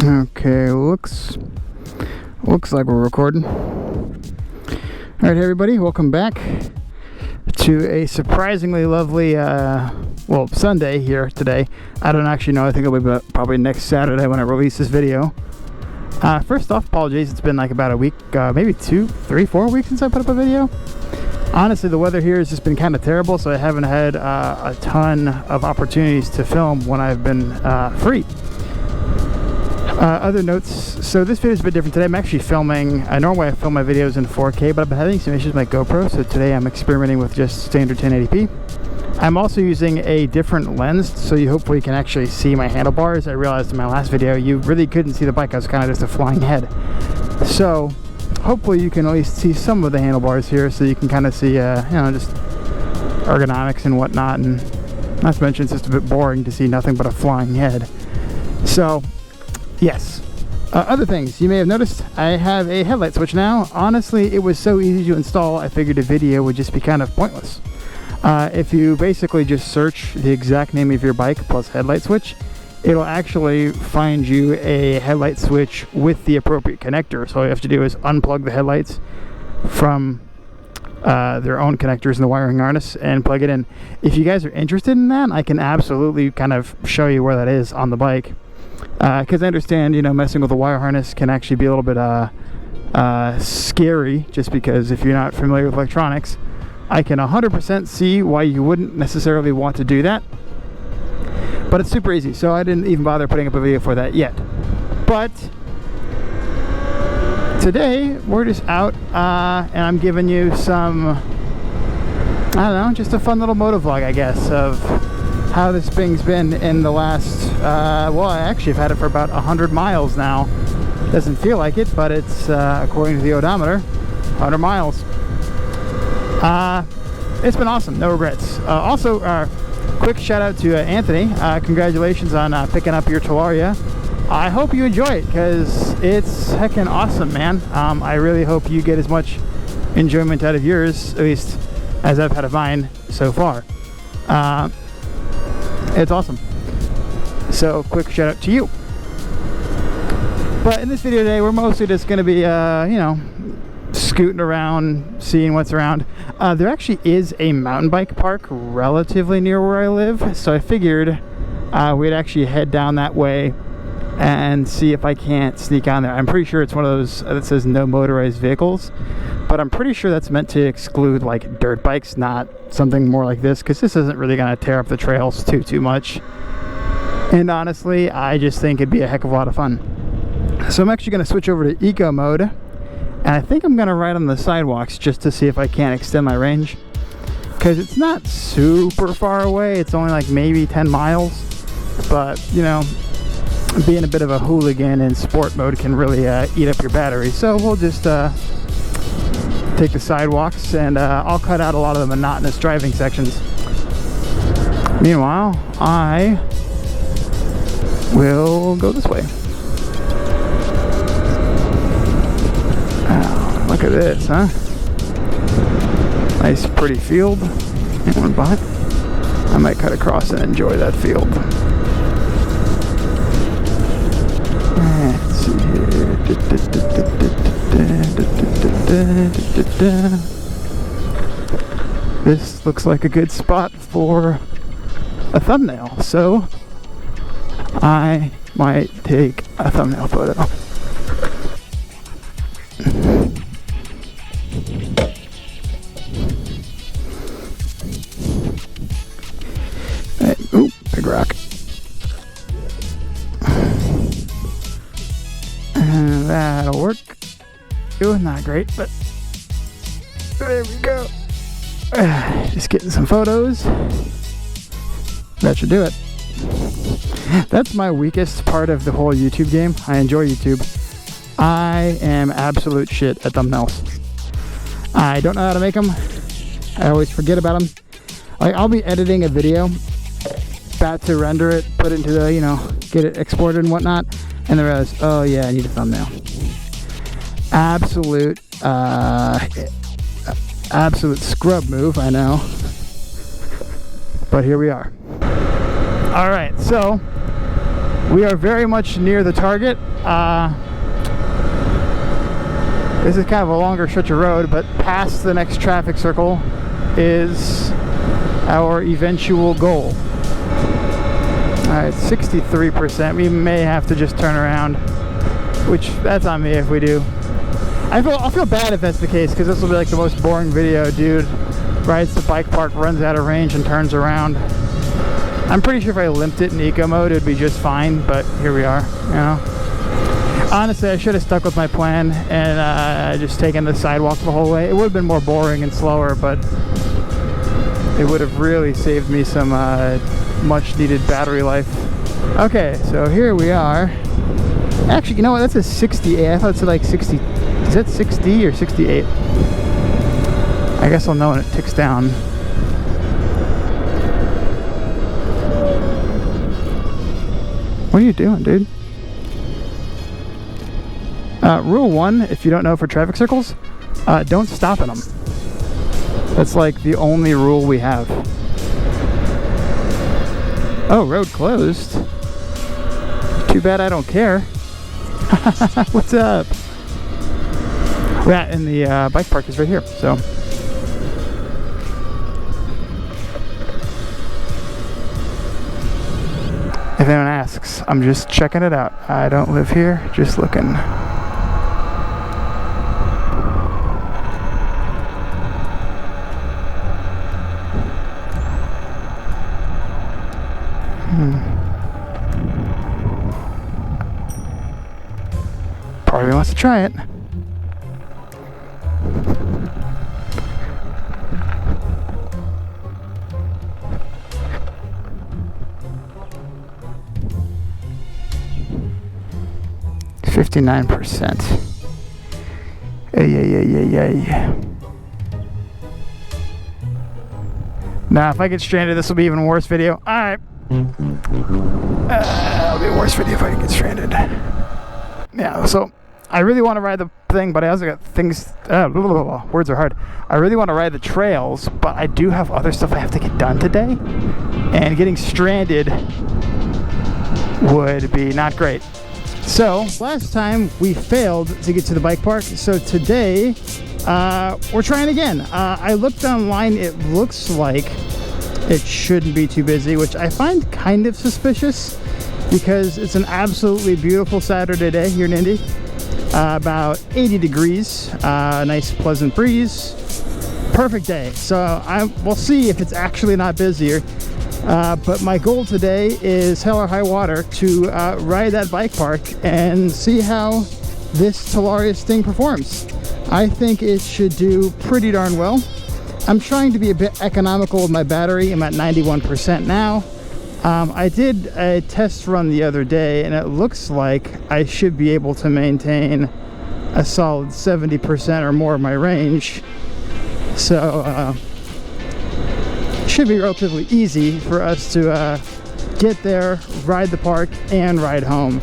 Okay, looks like we're recording. Alright, everybody, welcome back to a surprisingly lovely Sunday here today. I don't actually know. I think it'll be probably next Saturday when I release this video. First off, apologies, it's been like about a week, maybe 2, 3, 4 weeks since I put up a video. Honestly, the weather here has just been kind of terrible, so I haven't had a ton of opportunities to film when I've been free. Other notes, so this video is a bit different today. I'm actually filming, normally I film my videos in 4K, but I've been having some issues with my GoPro, so today I'm experimenting with just standard 1080p. I'm also using a different lens, so you hopefully can actually see my handlebars. I realized in my last video, you really couldn't see the bike. I was kind of just a flying head. So, hopefully you can at least see some of the handlebars here, so you can kind of see, just ergonomics and whatnot, and not to mention it's just a bit boring to see nothing but a flying head. So, yes. Other things you may have noticed, I have a headlight switch now. Honestly, it was so easy to install, I figured a video would just be kind of pointless. If you basically just search the exact name of your bike plus headlight switch, it'll actually find you a headlight switch with the appropriate connector. So all you have to do is unplug the headlights from their own connectors in the wiring harness and plug it in. If you guys are interested in that, I can absolutely kind of show you where that is on the bike. Because I understand, messing with a wire harness can actually be a little bit scary, just because if you're not familiar with electronics, I can 100% see why you wouldn't necessarily want to do that. But it's super easy, so I didn't even bother putting up a video for that yet. But today, we're just out, and I'm giving you some, just a fun little moto vlog, I guess, of how this thing's been in the last, I actually have had it for about 100 miles now. Doesn't feel like it, but it's, according to the odometer, 100 miles. It's been awesome, no regrets. Also, quick shout out to Anthony. Congratulations on picking up your Talaria. I hope you enjoy it, because it's heckin' awesome, man. I really hope you get as much enjoyment out of yours, at least as I've had of mine so far. It's awesome. So, quick shout out to you. But in this video today, we're mostly just going to be, scooting around, seeing what's around. There actually is a mountain bike park relatively near where I live, so I figured we'd actually head down that way and see if I can't sneak on there. I'm pretty sure it's one of those that says no motorized vehicles, but I'm pretty sure that's meant to exclude like dirt bikes, not something more like this, because this isn't really going to tear up the trails too much. And honestly, I just think it'd be a heck of a lot of fun. So I'm actually going to switch over to eco mode, and I think I'm going to ride on the sidewalks just to see if I can't extend my range, because it's not super far away. It's only like maybe 10 miles, but being a bit of a hooligan in sport mode can really eat up your battery. So we'll just take the sidewalks, and I'll cut out a lot of the monotonous driving sections. Meanwhile, I will go this way. Oh, look at this, huh? Nice pretty field. Anyone by? I might cut across and enjoy that field. Let's see here. This looks like a good spot for a thumbnail, so I might take a thumbnail photo. Ooh, big rock. And that'll work. Ooh, not great, but there we go. Just getting some photos. That should do it. That's my weakest part of the whole YouTube game. I enjoy YouTube. I am absolute shit at thumbnails. I don't know how to make them. I always forget about them. Like, I'll be editing a video, about to render it, put it into the, get it exported and whatnot, and then realize, oh yeah, I need a thumbnail. Absolute scrub move, I know. But here we are. Alright, so We are very much near the target. This is kind of a longer stretch of road, but past the next traffic circle is our eventual goal. Alright, 63%. We may have to just turn around, which that's on me if we do. I'll feel bad if that's the case, because this will be like the most boring video. Dude rides the bike park, runs out of range, and turns around. I'm pretty sure if I limped it in eco mode, it'd be just fine, but here we are, you know. Honestly, I should have stuck with my plan and just taken the sidewalk the whole way. It would have been more boring and slower, but it would have really saved me some much needed battery life. Okay, so here we are. Actually, you know what? That's a 68. I thought it said like 60. Is that 60 or 68? I guess I'll know when it ticks down. What are you doing, dude? Rule 1, if you don't know for traffic circles, don't stop in them. That's like the only rule we have. Oh, road closed. Too bad I don't care. What's up? That and the bike park is right here, so. If anyone asks, I'm just checking it out. I don't live here, just looking. Probably wants to try it. %. Ay. Now, if I get stranded, this will be even worse video. Alright. It'll be a worse video if I get stranded. Yeah, so I really want to ride the thing, but I also got things. Words are hard. I really want to ride the trails, but I do have other stuff I have to get done today. And getting stranded would be not great. So, last time we failed to get to the bike park, so today we're trying again. I looked online, it looks like it shouldn't be too busy, which I find kind of suspicious because it's an absolutely beautiful Saturday day here in Indy. About 80 degrees, nice pleasant breeze, perfect day. So we'll see if it's actually not busier. But my goal today is hell or high water to ride that bike park and see how this Talaria Sting performs. I think it should do pretty darn well. I'm trying to be a bit economical with my battery. I'm at 91% now. I did a test run the other day and it looks like I should be able to maintain a solid 70% or more of my range. So should be relatively easy for us to get there, ride the park, and ride home.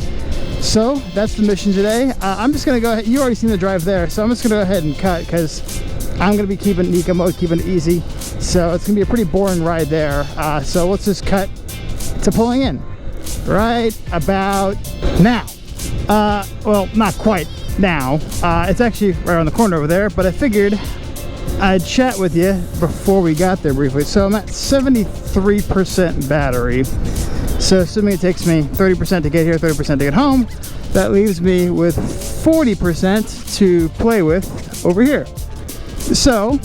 So that's the mission today. I'm just gonna go ahead. You already seen the drive there, so I'm just gonna go ahead and cut because I'm gonna be keeping it eco mode, keeping it easy. So it's gonna be a pretty boring ride there. So let's just cut to pulling in right about now. Well, not quite now. It's actually right around the corner over there, but I figured I'd chat with you before we got there briefly. So I'm at 73% battery. So assuming it takes me 30% to get here, 30% to get home, that leaves me with 40% to play with over here. So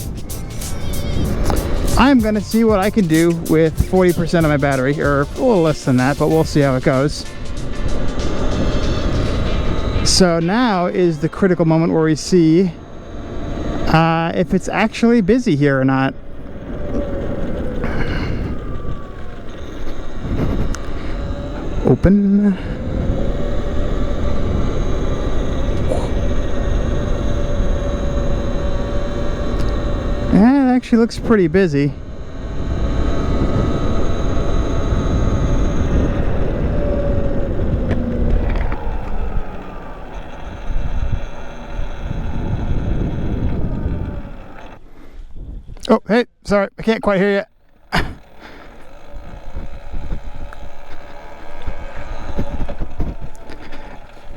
I'm gonna see what I can do with 40% of my battery, or a little less than that, but we'll see how it goes. So now is the critical moment where we see if it's actually busy here or not. Open. Yeah, it actually looks pretty busy. Oh, hey, sorry, I can't quite hear you.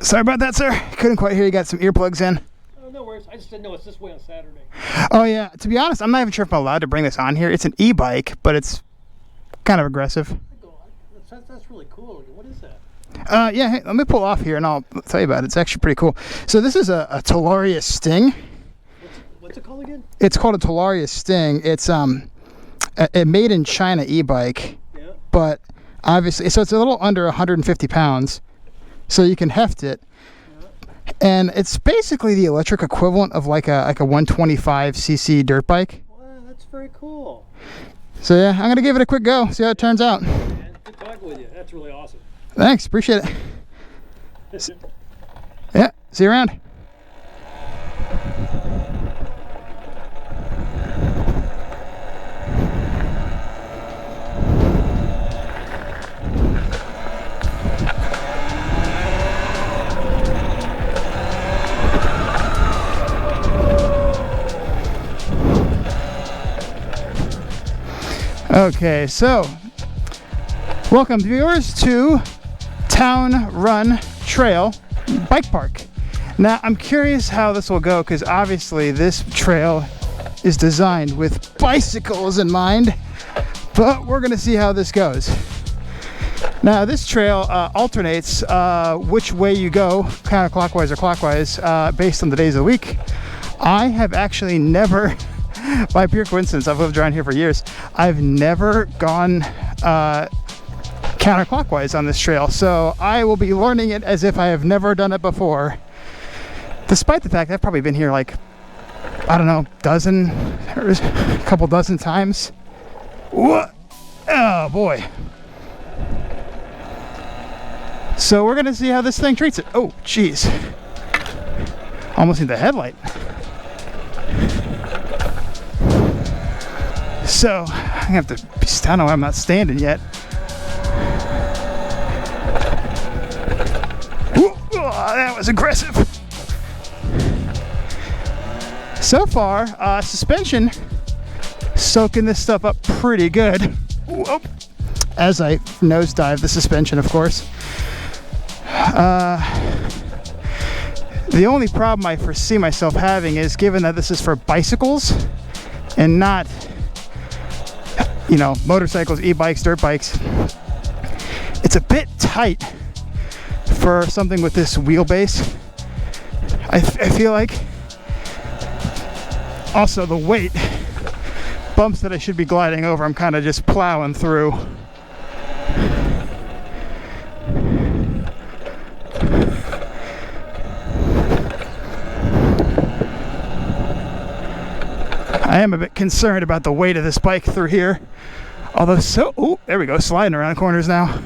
Sorry about that, sir. Couldn't quite hear you. Got some earplugs in. Oh, no worries. I just didn't know it's this way on Saturday. Oh yeah, to be honest, I'm not even sure if I'm allowed to bring this on here. It's an e-bike, but it's kind of aggressive. That's really cool. What is that? Yeah, hey, let me pull off here and I'll tell you about it. It's actually pretty cool. So this is a Talaria Sting. What's it called again? It's called a Talaria Sting. It's a made in China e-bike. Yeah. But obviously, so it's a little under 150 pounds, so you can heft it. Yeah. And it's basically the electric equivalent of like a 125cc dirt bike. Wow, that's very cool. So yeah, I'm gonna give it a quick go, see how it turns out. Man, good talking with you. That's really awesome. Thanks, appreciate it. Yeah, see you around. Okay, so welcome viewers to Town Run Trail Bike Park. Now I'm curious how this will go because obviously this trail is designed with bicycles in mind, but we're gonna see how this goes. Now this trail alternates which way you go, counterclockwise or clockwise, based on the days of the week. I have actually never by pure coincidence, I've lived around here for years, I've never gone counterclockwise on this trail, so I will be learning it as if I have never done it before, despite the fact I've probably been here like, I don't know, dozen or a couple dozen times. What? Oh boy. So we're gonna see how this thing treats it. Oh geez, almost need the headlight. So I'm gonna have to be standing where I'm not standing yet. Ooh, oh, that was aggressive. So far, suspension soaking this stuff up pretty good. Whoop. As I nosedive the suspension, of course. The only problem I foresee myself having is, given that this is for bicycles and not, you know, motorcycles, e-bikes, dirt bikes, it's a bit tight for something with this wheelbase. I feel like. Also the weight, bumps that I should be gliding over, I'm kind of just plowing through. I am a bit concerned about the weight of this bike through here. Although, oh, there we go, sliding around corners now.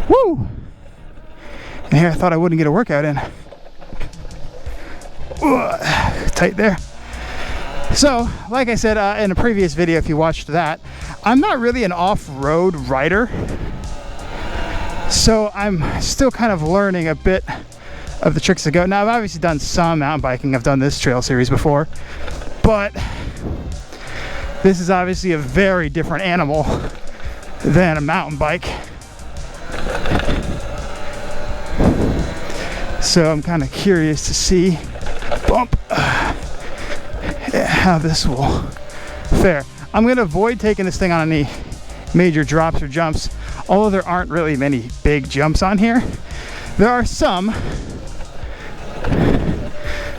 Woo! And here I thought I wouldn't get a workout in. Ooh, tight there. So, like I said in a previous video, if you watched that, I'm not really an off-road rider. So I'm still kind of learning a bit of the tricks to go. Now, I've obviously done some mountain biking. I've done this trail series before. But this is obviously a very different animal than a mountain bike. So I'm kind of curious to see how this will fare. I'm going to avoid taking this thing on any major drops or jumps, although there aren't really many big jumps on here. There are some,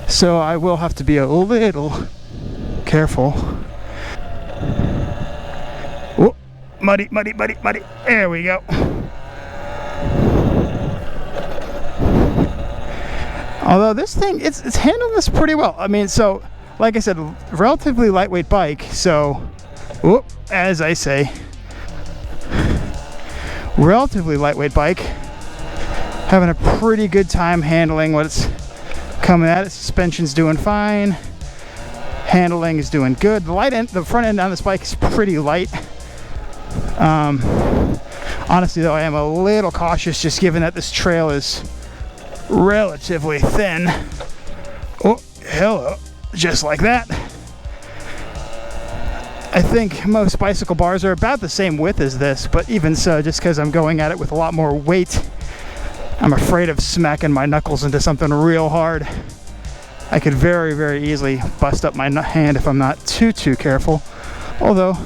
so I will have to be a little careful. Oh, muddy, muddy, muddy, muddy. There we go. Although this thing, it's handled this pretty well. I mean, so, like I said, relatively lightweight bike. So, whoop, as I say, relatively lightweight bike. Having a pretty good time handling what's coming at it. Suspension's doing fine. Handling is doing good. The front end on this bike is pretty light. Honestly, though, I am a little cautious, just given that this trail is relatively thin. Oh, hello, just like that. I think most bicycle bars are about the same width as this, but even so, just because I'm going at it with a lot more weight, I'm afraid of smacking my knuckles into something real hard. I could very, very easily bust up my hand if I'm not too careful. Although,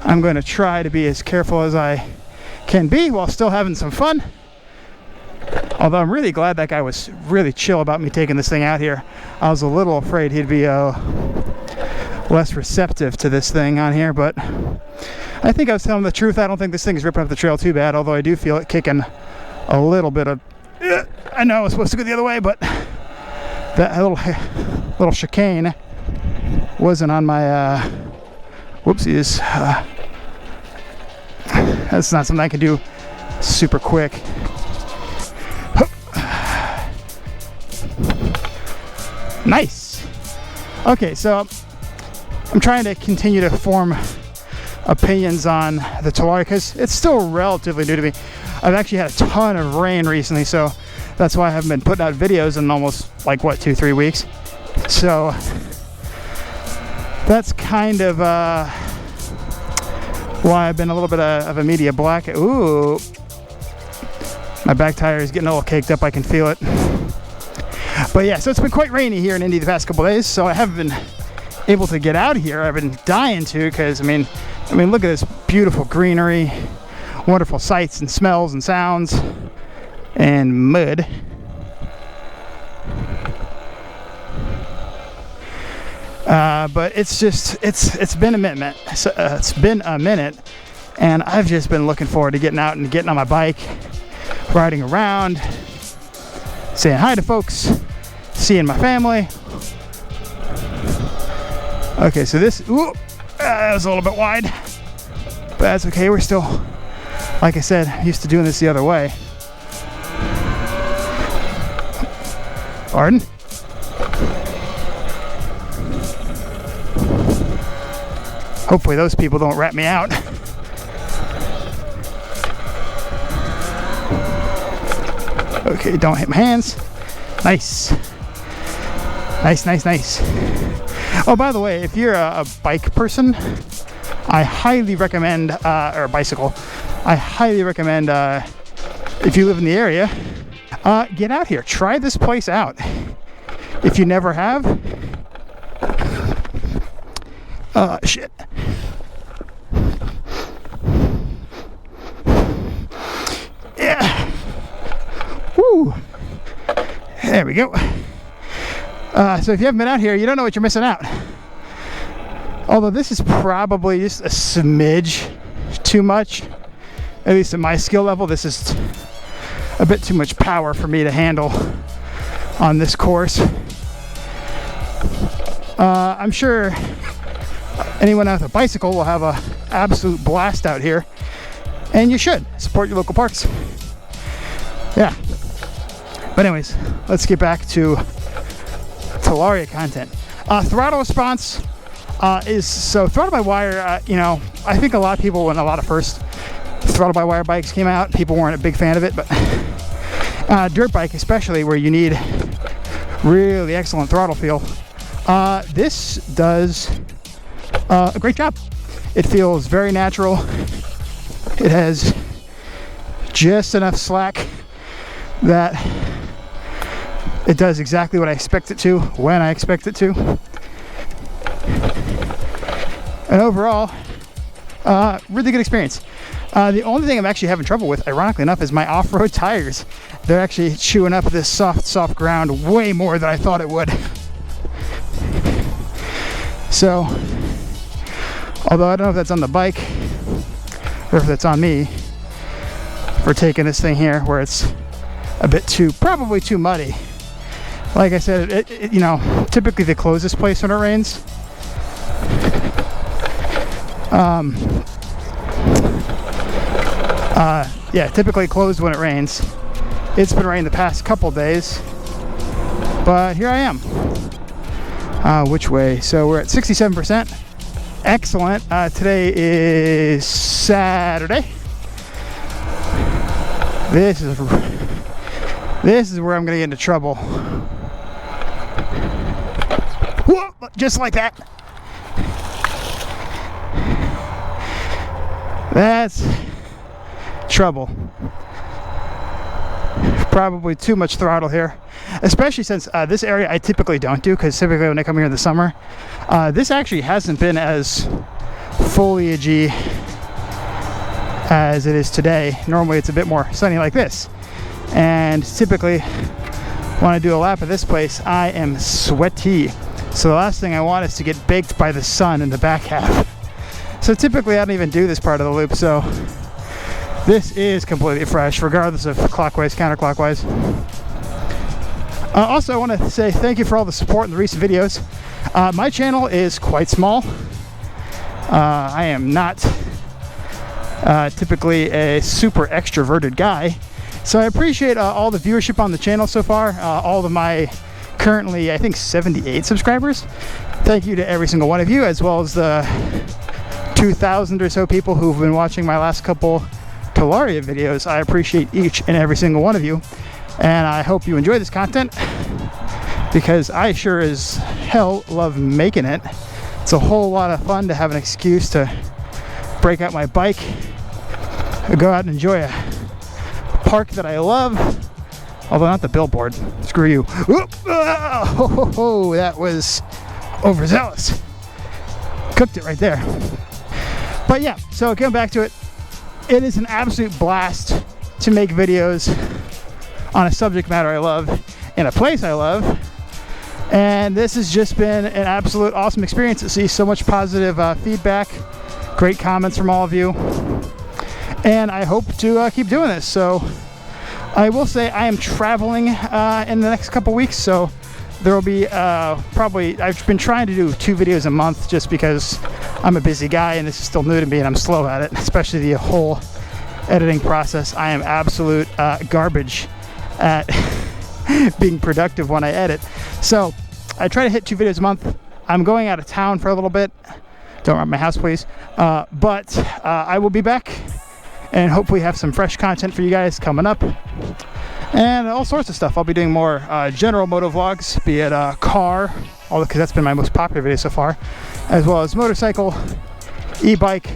I'm going to try to be as careful as I can be while still having some fun. Although I'm really glad that guy was really chill about me taking this thing out here. I was a little afraid he'd be less receptive to this thing on here, but I think I was telling the truth. I don't think this thing is ripping up the trail too bad, although I do feel it kicking a little bit of... I know I was supposed to go the other way, but that little chicane wasn't on my... whoopsies. That's not something I can do super quick. Nice. Okay, so I'm trying to continue to form opinions on the Talaria because it's still relatively new to me. I've actually had a ton of rain recently, so that's why I haven't been putting out videos in almost like what, 2-3 weeks. So that's kind of why I've been a little bit of a media black. Ooh, my back tire is getting a little caked up. I can feel it. But yeah, so it's been quite rainy here in Indy the past couple days, so I haven't been able to get out here. I've been dying to, because I mean, look at this beautiful greenery, wonderful sights and smells and sounds, and mud. But it's just it's been a minute. It's been a minute, and I've just been looking forward to getting out and getting on my bike, riding around, saying hi to folks, seeing my family. Okay, so this, that was a little bit wide, but that's okay. We're still, like I said, used to doing this the other way. Pardon? Hopefully those people don't rat me out. Okay, don't hit my hands. Nice. Nice. Oh, by the way, if you're a bike person, I highly recommend, or a bicycle, I highly recommend, if you live in the area, get out here. Try this place out. If you never have, shit. Yeah. Woo. There we go. So if you haven't been out here, you don't know what you're missing out. Although this is probably just a smidge too much, at least at my skill level. This is a bit too much power for me to handle on this course. I'm sure anyone out with a bicycle will have an absolute blast out here, and you should support your local parks. Yeah. But anyways, let's get back to Talaria content. Throttle response is so throttle by wire. You know, I think a lot of people, when a lot of first throttle by wire bikes came out, people weren't a big fan of it. But dirt bike, especially, where you need really excellent throttle feel, this does a great job. It feels very natural. It has just enough slack that it does exactly what I expect it to, when I expect it to. And overall, really good experience. The only thing I'm actually having trouble with, ironically enough, is my off-road tires. They're actually chewing up this soft ground way more than I thought it would. So, although I don't know if that's on the bike or if that's on me for taking this thing here where it's a bit probably too muddy. Like I said, you know, typically they close this place when it rains. Yeah, typically closed when it rains. It's been raining the past couple days, but here I am. Which way? So we're at 67%. Excellent. Today is Saturday. This is where I'm gonna get into trouble. Whoa, just like that. That's trouble. Probably too much throttle here, especially since this area I typically don't do, because typically when I come here in the summer, this actually hasn't been as foliagey as it is today. Normally it's a bit more sunny like this, and typically when I do a lap of this place I am sweaty, so the last thing I want is to get baked by the sun in the back half. So typically I don't even do this part of the loop, so this is completely fresh regardless of clockwise, counterclockwise. Also I want to say thank you for all the support in the recent videos. My channel is quite small. I am not typically a super extroverted guy, so I appreciate all the viewership on the channel so far. All of my currently I think 78 subscribers. Thank you to every single one of you, as well as the 2,000 or so people who've been watching my last couple Talaria videos. I appreciate each and every single one of you, and I hope you enjoy this content, because I sure as hell love making it. It's a whole lot of fun to have an excuse to break out my bike, go out and enjoy a park that I love, although not the billboard. Screw you. Oh, that was overzealous. Cooked it right there. But yeah, so going back to it, it is an absolute blast to make videos on a subject matter I love in a place I love, and this has just been an absolute awesome experience to see so much positive feedback, great comments from all of you, and I hope to keep doing this. So I will say I am traveling in the next couple weeks, so there will be probably, I've been trying to do 2 videos a month just because I'm a busy guy and this is still new to me and I'm slow at it, especially the whole editing process. I am absolute garbage at being productive when I edit. So I try to hit 2 videos a month. I'm going out of town for a little bit. Don't rob my house, please. But I will be back and hopefully have some fresh content for you guys coming up. And all sorts of stuff. I'll be doing more general moto vlogs, be it car, because that's been my most popular video so far, as well as motorcycle, e-bike.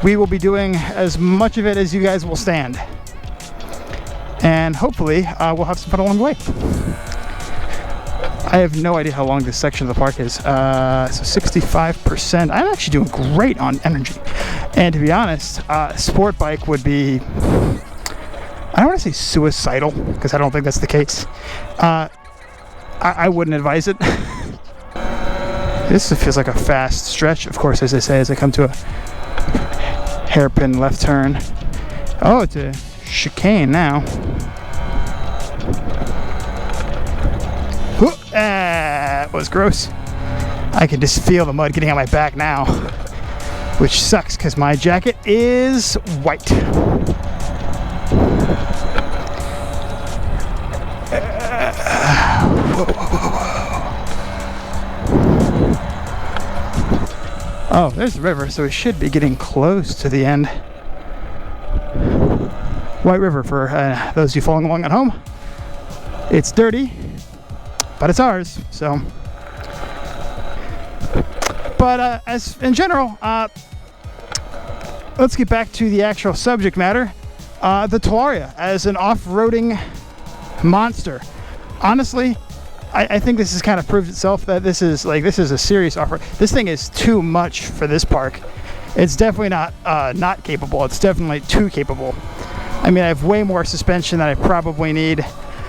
We will be doing as much of it as you guys will stand. And hopefully we'll have some fun along the way. I have no idea how long this section of the park is. So 65%. I'm actually doing great on energy. And to be honest, sport bike would be, I don't want to say suicidal, because I don't think that's the case. I wouldn't advise it. This feels like a fast stretch, of course, as I say, as I come to a hairpin left turn. Oh, it's a chicane now. That was gross. I can just feel the mud getting on my back now, which sucks because my jacket is white. Oh, there's the river, so we should be getting close to the end. White River, for those of you following along at home. It's dirty, but it's ours, so. But as in general, let's get back to the actual subject matter. The Talaria as an off-roading monster. Honestly, I think this has kind of proved itself that this is a serious off-road. This thing is too much for this park. It's definitely not capable. It's definitely too capable. I mean, I have way more suspension than I probably need.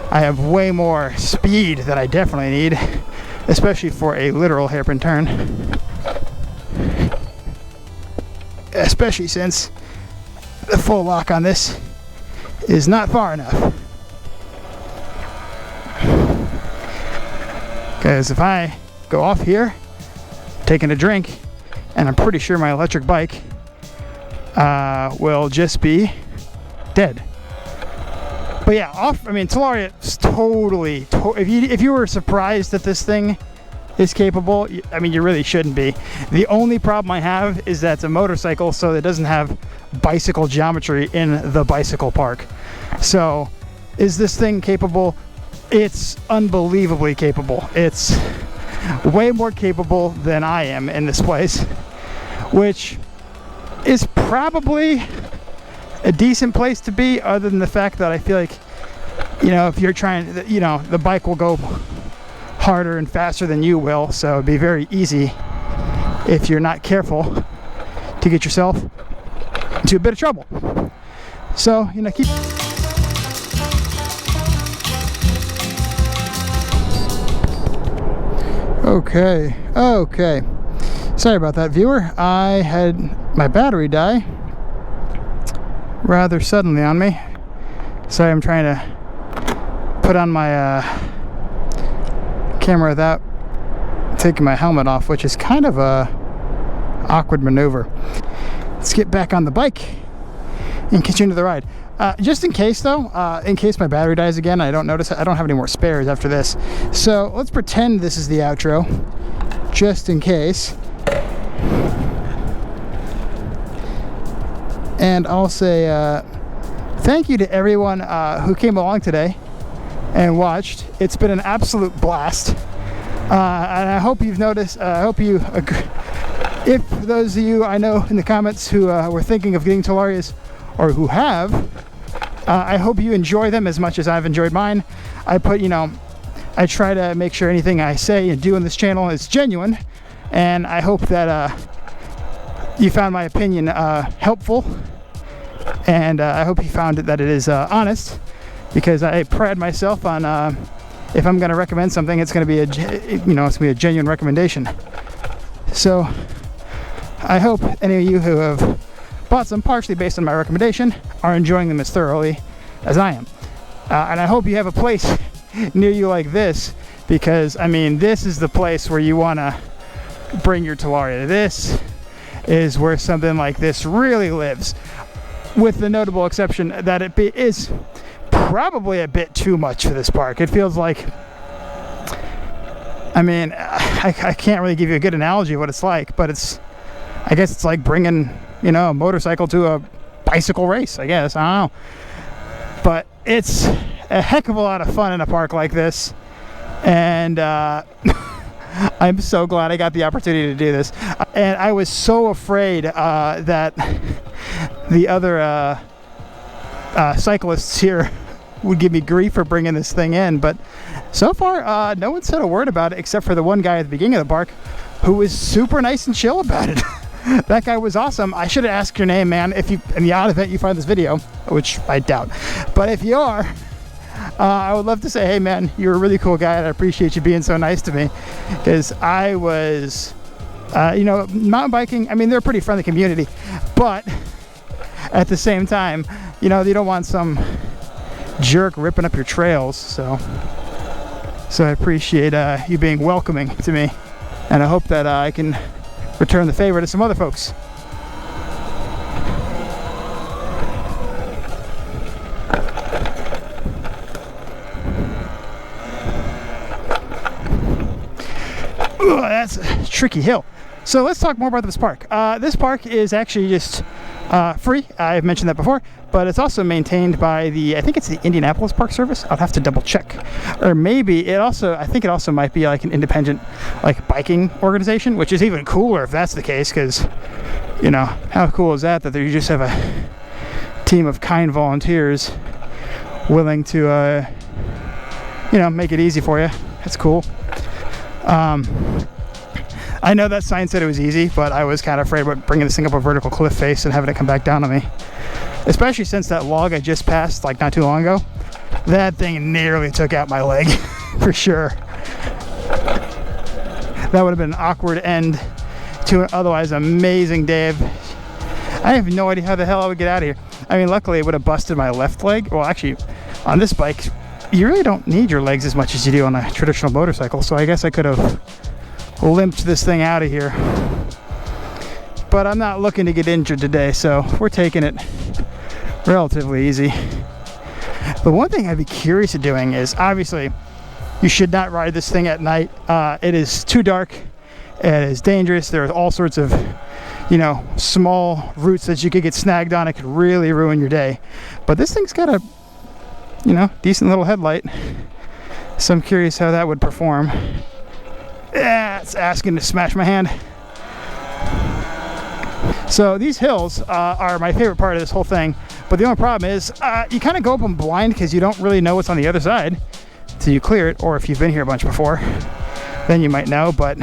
I have way more speed that I definitely need, especially for a literal hairpin turn. Especially since the full lock on this is not far enough. Because if I go off here, taking a drink, and I'm pretty sure my electric bike will just be dead. But yeah, Talaria is totally, if you were surprised that this thing is capable, I mean, you really shouldn't be. The only problem I have is that it's a motorcycle, so it doesn't have bicycle geometry in the bicycle park. So, is this thing capable? It's unbelievably capable. It's way more capable than I am in this place, which is probably a decent place to be, other than the fact that I feel like, you know, if you're trying, you know, the bike will go harder and faster than you will, so it'd be very easy if you're not careful to get yourself into a bit of trouble. So, you know, keep... Okay. Sorry about that, viewer. I had my battery die rather suddenly on me. Sorry, I'm trying to put on my camera without taking my helmet off, which is kind of a awkward maneuver. Let's get back on the bike and continue the ride. Just in case though, in case my battery dies again, I don't have any more spares after this. So let's pretend this is the outro, just in case. And I'll say thank you to everyone who came along today and watched. It's been an absolute blast. And I hope you've noticed, I hope you agree. If those of you I know in the comments who were thinking of getting Talarias, or who have, I hope you enjoy them as much as I've enjoyed mine. I try to make sure anything I say and do on this channel is genuine, and I hope that you found my opinion helpful, and I hope you found that it is honest, because I pride myself on if I'm going to recommend something, it's going to be a genuine recommendation. So I hope any of you who have bought some partially based on my recommendation are enjoying them as thoroughly as I am. And I hope you have a place near you like this, because I mean, this is the place where you want to bring your Talaria. This is where something like this really lives, with the notable exception that it is probably a bit too much for this park. It feels like, I mean, I can't really give you a good analogy of what it's like, but I guess it's like bringing, you know, a motorcycle to a bicycle race, I guess. I don't know. But it's a heck of a lot of fun in a park like this. And I'm so glad I got the opportunity to do this. And I was so afraid that the other cyclists here would give me grief for bringing this thing in. But so far, no one said a word about it, except for the one guy at the beginning of the park who was super nice and chill about it. That guy was awesome. I should have asked your name, man, if you, in the odd event you find this video, which I doubt. But if you are, I would love to say, hey man, you're a really cool guy, and I appreciate you being so nice to me. Because I was, you know, mountain biking, I mean, they're a pretty friendly community, but at the same time, you know, you don't want some jerk ripping up your trails. So I appreciate you being welcoming to me, and I hope that I can return the favor to some other folks. Ooh, that's a tricky hill. So let's talk more about this park. This park is actually just free. I've mentioned that before, but it's also maintained by I think it's the Indianapolis Park Service. I'll have to double check. Or maybe I think it also might be like an independent, like, biking organization, which is even cooler if that's the case, because, you know, how cool is that you just have a team of kind volunteers willing to, you know, make it easy for you. That's cool. I know that sign said it was easy, but I was kind of afraid about bringing this thing up a vertical cliff face and having it come back down on me. Especially since that log I just passed, like, not too long ago. That thing nearly took out my leg, for sure. That would have been an awkward end to an otherwise amazing day. I have no idea how the hell I would get out of here. I mean, luckily it would have busted my left leg. Well, actually, on this bike, you really don't need your legs as much as you do on a traditional motorcycle, so I guess I could have limped this thing out of here. But I'm not looking to get injured today, so we're taking it relatively easy. The one thing I'd be curious of doing is, obviously, you should not ride this thing at night. It is too dark. It is dangerous. There are all sorts of, you know, small roots that you could get snagged on. It could really ruin your day. But this thing's got a, you know, decent little headlight. So I'm curious how that would perform. Yeah, it's asking to smash my hand. So these hills are my favorite part of this whole thing, but the only problem is you kind of go up them blind because you don't really know what's on the other side till you clear it, or if you've been here a bunch before, then you might know. But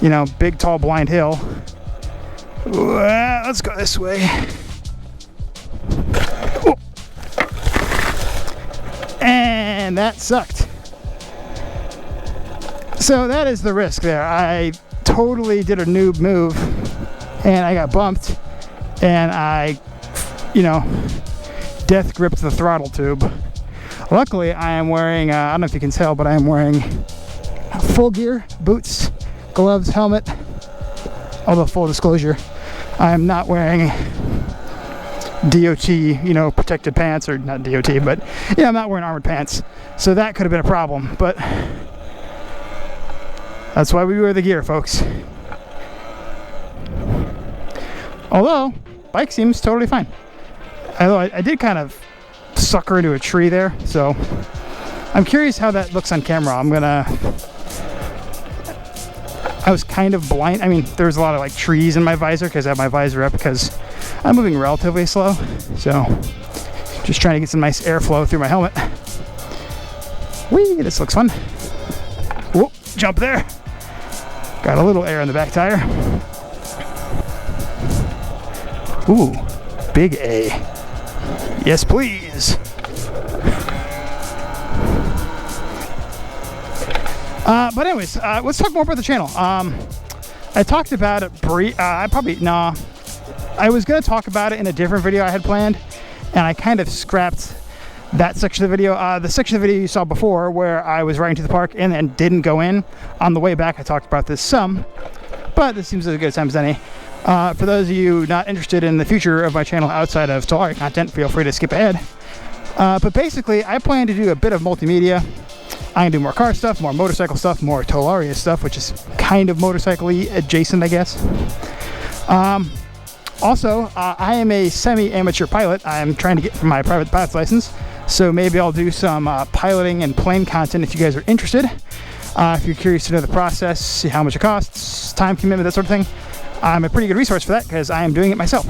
you know, big tall blind hill. Let's go this way. Oh. And that sucked. So that is the risk there. I totally did a noob move and I got bumped and I, you know, death gripped the throttle tube. Luckily, I am wearing, I don't know if you can tell, but I am wearing full gear, boots, gloves, helmet. Although full disclosure, I am not wearing DOT, you know, protected pants, or not DOT, but yeah, I'm not wearing armored pants. So that could have been a problem, but that's why we wear the gear, folks. Although, bike seems totally fine. Although I did kind of sucker into a tree there, so I'm curious how that looks on camera. I was kind of blind. I mean, there's a lot of like trees in my visor because I have my visor up because I'm moving relatively slow. So just trying to get some nice airflow through my helmet. Whee, this looks fun. Whoop, jump there. Got a little air in the back tire. Ooh, big A. Yes, please. But anyways, let's talk more about the channel. I talked about it I was going to talk about it in a different video I had planned, and I kind of scrapped that section of the video. The section of the video you saw before where I was riding to the park and then didn't go in. On the way back, I talked about this some, but this seems as good a time as any. For those of you not interested in the future of my channel outside of Talaria content, feel free to skip ahead. But basically, I plan to do a bit of multimedia. I can do more car stuff, more motorcycle stuff, more Talaria stuff, which is kind of motorcycle-y adjacent, I guess. Also, I am a semi-amateur pilot. I'm trying to get my private pilot's license, so maybe I'll do some piloting and plane content if you guys are interested. If you're curious to know the process, see how much it costs, time commitment, that sort of thing, I'm a pretty good resource for that because I am doing it myself.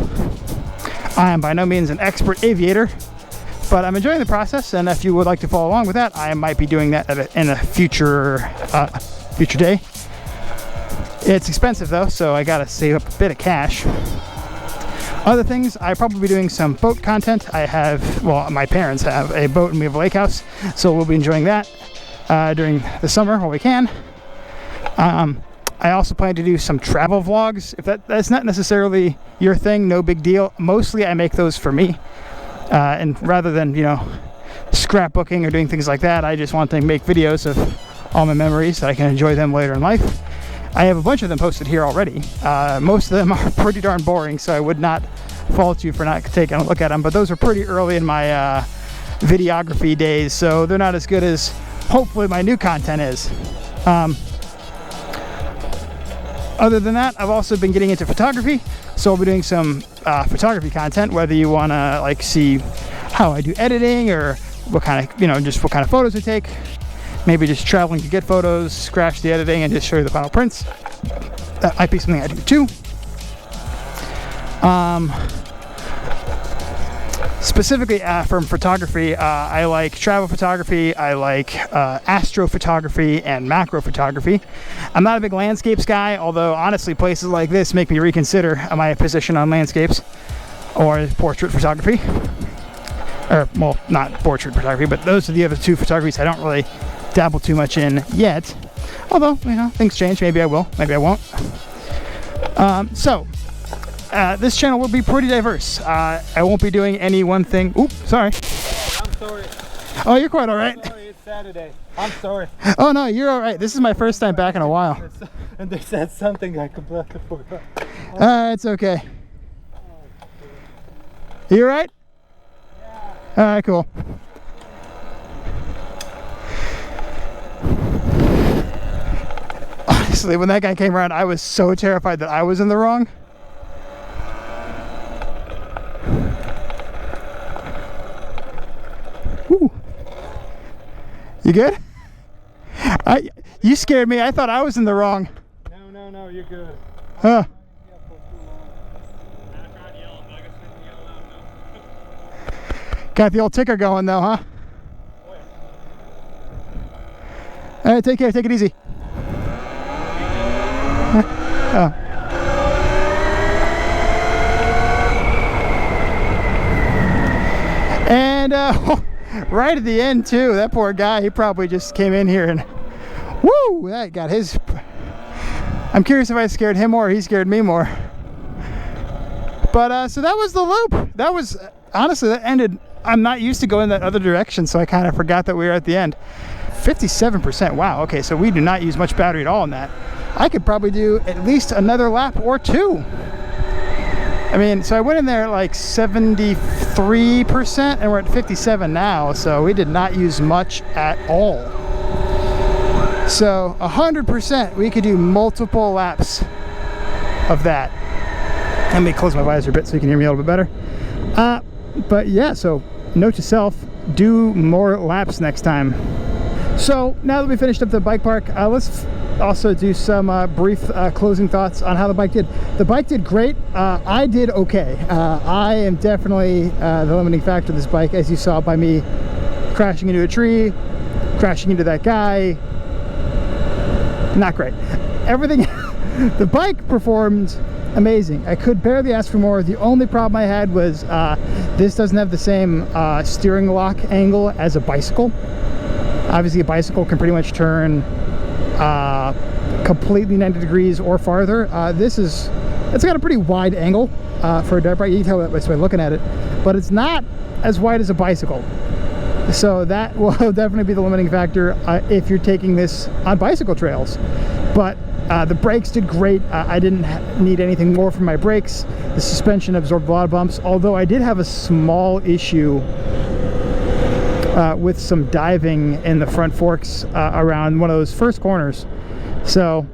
I am by no means an expert aviator, but I'm enjoying the process, and if you would like to follow along with that, I might be doing that in a future day. It's expensive though, so I gotta save up a bit of cash. Other things, I probably be doing some boat content. I have, well, my parents have a boat and we have a lake house, so we'll be enjoying that during the summer while we can. I also plan to do some travel vlogs. If that's not necessarily your thing, no big deal. Mostly I make those for me. And rather than, you know, scrapbooking or doing things like that, I just want to make videos of all my memories so I can enjoy them later in life. I have a bunch of them posted here already. Most of them are pretty darn boring, so I would not fault you for not taking a look at them, but those are pretty early in my videography days, so they're not as good as hopefully my new content is. Other than that, I've also been getting into photography, so I'll be doing some photography content, whether you want to like see how I do editing or what kind of, you know, just what kind of photos I take. Maybe just traveling to get photos, scratch the editing, and just show you the final prints. That might be something I do too. Specifically from photography, I like travel photography, I like astrophotography and macro photography. I'm not a big landscapes guy, although honestly places like this make me reconsider my position on landscapes or portrait photography. Or, well, not portrait photography, but those are the other two photographies I don't really dabble too much in yet. Although, you know, things change. Maybe I will, maybe I won't. This channel will be pretty diverse. I won't be doing any one thing. Oops, sorry. I'm sorry. Oh, you're quite all right. I'm sorry, it's Saturday. I'm sorry. Oh, no, you're all right. This is my first time back in a while. And they said something I completely forgot. It's okay. You all right? Yeah. All right, cool. Honestly, when that guy came around, I was so terrified that I was in the wrong. Woo. You good? You scared me. I thought I was in the wrong. No, you're good. Huh. Got the old ticker going though, huh? All right, take care, take it easy. Oh. And right at the end too, that poor guy, he probably just came in here and woo, that got his. I'm curious if I scared him more or he scared me more. But so that was the loop. That was, honestly, that ended. I'm not used to going that other direction, so I kind of forgot that we were at the end. 57%, wow, okay, so we do not use much battery at all in that. I could probably do at least another lap or two. I mean, so I went in there at like 73% and we're at 57 now, so we did not use much at all. So 100%, we could do multiple laps of that. Let me close my visor a bit so you can hear me a little bit better. But yeah, so note to self, do more laps next time. So now that we finished up the bike park, let's also do some brief closing thoughts on how the bike did. The bike did great. I did okay. I am definitely the limiting factor of this bike, as you saw by me crashing into a tree, crashing into that guy. Not great. Everything, the bike performed amazing. I could barely ask for more. The only problem I had was this doesn't have the same steering lock angle as a bicycle. Obviously a bicycle can pretty much turn completely 90 degrees or farther. It's got a pretty wide angle for a dirt bike. You can tell that by looking at it, but it's not as wide as a bicycle. So that will definitely be the limiting factor if you're taking this on bicycle trails. But the brakes did great. I didn't need anything more from my brakes. The suspension absorbed a lot of bumps, although I did have a small issue with some diving in the front forks around one of those first corners. So,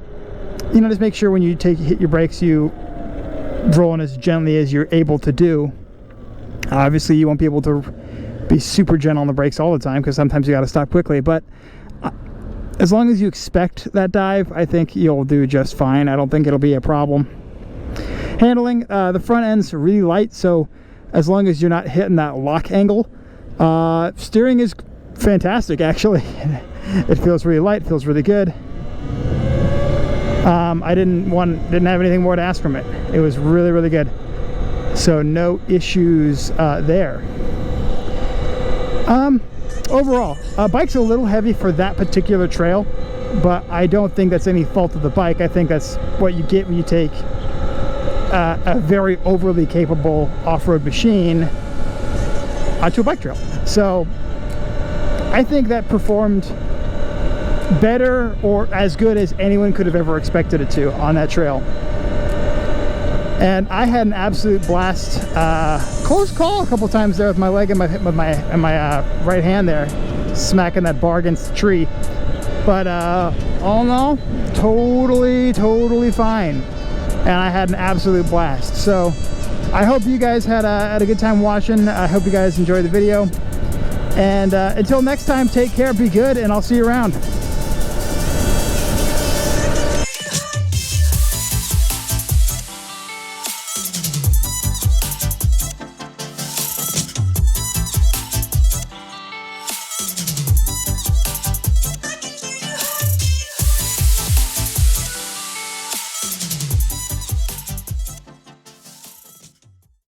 you know, just make sure when you hit your brakes, you roll in as gently as you're able to do. Obviously, you won't be able to be super gentle on the brakes all the time because sometimes you got to stop quickly. But as long as you expect that dive, I think you'll do just fine. I don't think it'll be a problem. Handling, the front end's really light, so as long as you're not hitting that lock angle, steering is fantastic, actually. It feels really light, feels really good. I didn't have anything more to ask from it. It was really, really good. So no issues there. Overall, bike's a little heavy for that particular trail, but I don't think that's any fault of the bike. I think that's what you get when you take a very overly capable off-road machine onto a bike trail. So I think that performed better or as good as anyone could have ever expected it to on that trail. And I had an absolute blast. Close call a couple times there with my leg and my right hand there, smacking that bar against the tree. But all in all, totally fine. And I had an absolute blast. So I hope you guys had a good time watching. I hope you guys enjoyed the video. And until next time, take care, be good, and I'll see you around.